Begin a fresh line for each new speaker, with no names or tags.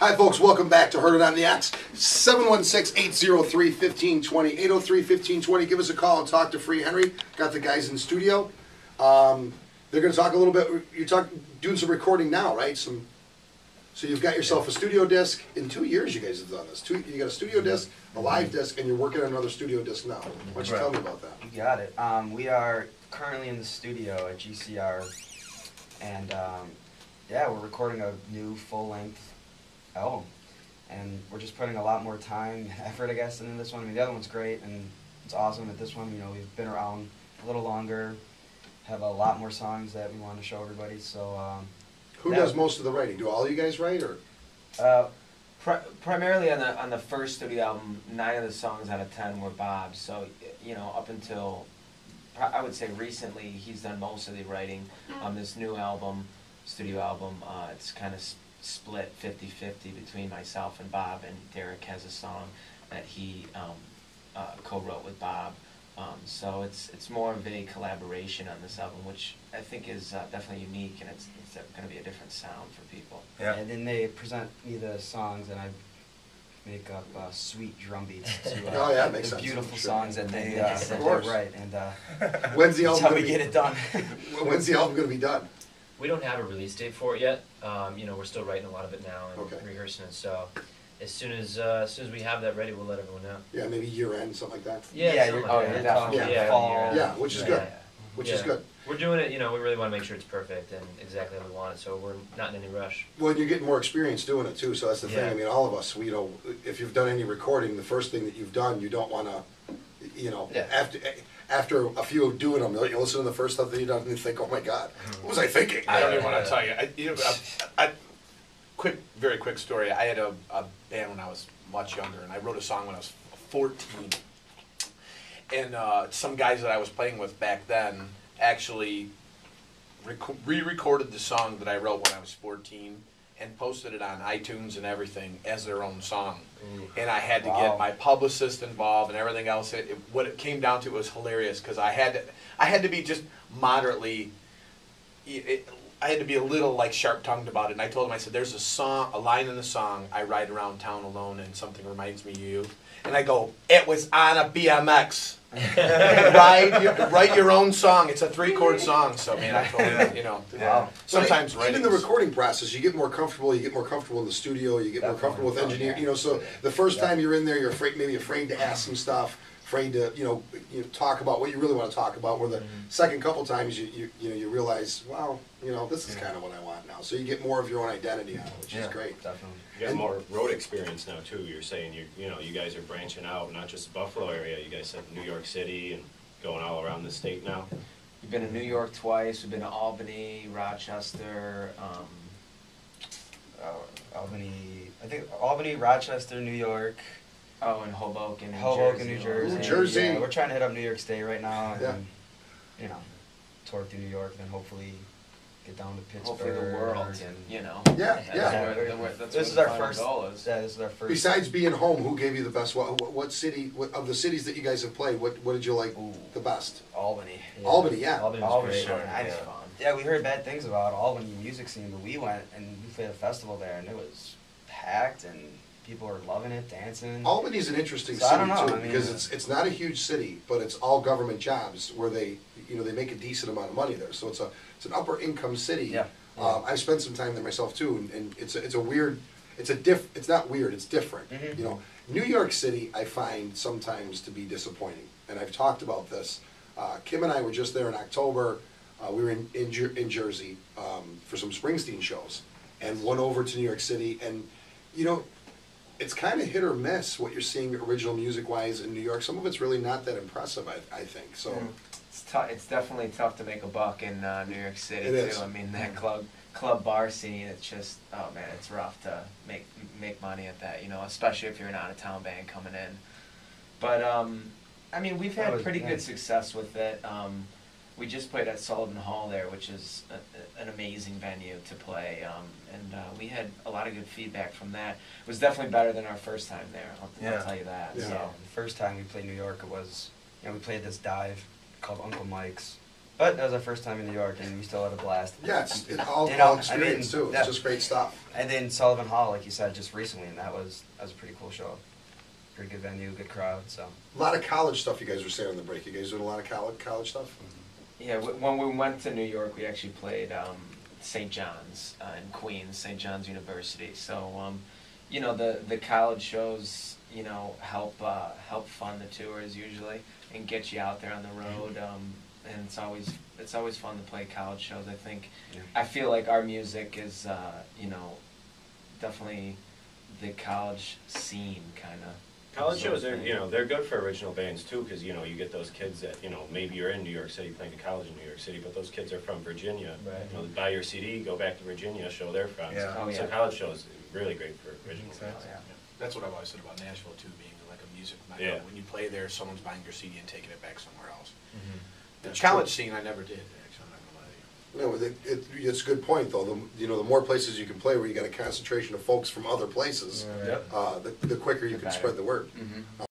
Hi, folks. Welcome back to Heard It on the X. 716-803-1520. 803-1520. Give us a call and talk to Free Henry. Got the guys in studio. They're going to talk a little bit. You're doing some recording now, right? So you've got yourself a studio disc. In 2 years, you guys have done this. You got a studio disc, a live disc, and you're working on another studio disc now. Why don't you tell me about that?
You got it. We are currently in the studio at GCR, and yeah, we're recording a new full-length album, and we're just putting a lot more time and effort, I guess, into this one. I mean, the other one's great, and it's awesome. At this one, you know, we've been around a little longer, have a lot more songs that we want to show everybody. So,
who does most of the writing? Do all you guys write, or?
Primarily on the first studio album, 9 of the songs out of 10 were Bob's. So, you know, up until I would say recently, he's done most of the writing on this new album, studio album. It's kind of split 50-50 between myself and Bob, and Derek has a song that he co-wrote with Bob. So it's more of a collaboration on this album, which I think is definitely unique, and it's going to be a different sound for people.
Yeah. And then they present me the songs, and I make up sweet drum beats to
makes
the
sense.
beautiful
Sure.
songs that they write. And
when's the
that's
album
how we get it done.
When's the album going to be done?
We don't have a release date for it yet. You know, we're still writing a lot of it now and rehearsing it. So as soon as we have that ready, we'll let everyone know.
Yeah, maybe year end, something like that.
You're
talking fall.
Yeah, which is good. Which is good.
We're doing it. You know, we really want to make sure it's perfect and exactly how we want it. So we're not in any rush.
Well, you're getting more experience doing it too. So that's the thing. I mean, all of us, you know, if you've done any recording, the first thing that you've done, you don't want to, you know, after a few of doing them, you listen to the first stuff that you've done and you think, oh my God, what was I thinking?
I don't even want to tell you. Very quick story. I had a band when I was much younger, and I wrote a song when I was 14. And some guys that I was playing with back then actually re-recorded the song that I wrote when I was 14 and posted it on iTunes and everything as their own song. And I had to get my publicist involved and everything else. What it came down to was hilarious, because I had to be just moderately. I had to be a little like sharp-tongued about it, and I told him, I said, "There's a line in the song, I ride around town alone and something reminds me of you." And I go, "It was on a BMX." Write your own song. It's a 3-chord song. So, man, I told him, you know, sometimes
even in the recording process, you get more comfortable. You get more comfortable in the studio. You get more comfortable with engineering. You know, so the first time you're in there, you're maybe afraid to ask some stuff, afraid to you talk about what you really want to talk about. Where the second couple times you realize, wow, you know, this is kind of what I want now. So you get more of your own identity out, which is great.
Definitely.
You got more road experience now too. You're saying you guys are branching out, not just the Buffalo area. You guys said New York City and going all around the state now.
We've been to New York twice. We've been to Albany, Rochester.
Albany, Rochester, New York.
Oh, and Hoboken,
New Jersey.
New Jersey.
Yeah, we're trying to hit up New York State right now, and you know, tour through New York, then hopefully get down to Pittsburgh.
Hopefully the world, and you know.
This is our first goal. This is our first.
Besides being home, who gave you the best? What city of the cities that you guys have played? What did you like the best?
Albany.
Yeah. Albany,
Albany was great.
Yeah, we heard bad things about Albany music scene, but we went and we played a festival there, and it was packed, and people were loving it, dancing.
Albany's an interesting city too, because it's not a huge city, but it's all government jobs where they make a decent amount of money there. So it's an upper income city.
Yeah.
I've spent some time there myself too, and it's not weird, it's different.
Mm-hmm.
You know, New York City I find sometimes to be disappointing, and I've talked about this. Kim and I were just there in October. We were in Jersey for some Springsteen shows, and went over to New York City, and you know, it's kind of hit or miss what you're seeing original music-wise in New York. Some of it's really not that impressive, I think. So
it's definitely tough to make a buck in New York City
too.
I mean, that club bar scene, it's just, oh man, it's rough to make money at that, you know, especially if you're an out-of-town band coming in. But I mean, we've had pretty good success with it. We just played at Sullivan Hall there, which is an amazing venue to play, and we had a lot of good feedback from that. It was definitely better than our first time there, I'll tell you that.
Yeah.
So.
The first time we played New York, it was, we played this dive called Uncle Mike's. But that was our first time in New York, and we still had a blast.
Yeah, it's all
You know,
experience too. It's
yeah.
just great stuff.
And then Sullivan Hall, like you said, just recently, and that was a pretty cool show. Pretty good venue, good crowd. So
A lot of college stuff you guys were saying on the break. You guys doing a lot of college stuff?
Yeah, when we went to New York, we actually played St. John's in Queens, St. John's University. So, you know, the college shows, you know, help fund the tours usually and get you out there on the road. And it's always fun to play college shows. I think, I feel like our music is, you know, definitely the college scene kind of.
College shows are, you know, they're good for original bands too, because, you know, you get those kids that, you know, maybe you're in New York City playing a college in New York City, but those kids are from Virginia.
Right.
You know, buy your CD, go back to Virginia, show their friends.
Yeah.
Oh,
So
yeah.
college shows are really great for original
Exactly.
bands.
Yeah.
That's what I've always said about Nashville too, being like a music mecca.
Yeah.
When you play there, someone's buying your CD and taking it back somewhere else. The
That's
college
true.
scene, I never did. Actually, I'm not gonna lie to you.
No, it's a good point though. The more places you can play where you got a concentration of folks from other places,
Yep.
the quicker you
The
can
better.
spread the word.
Mhm.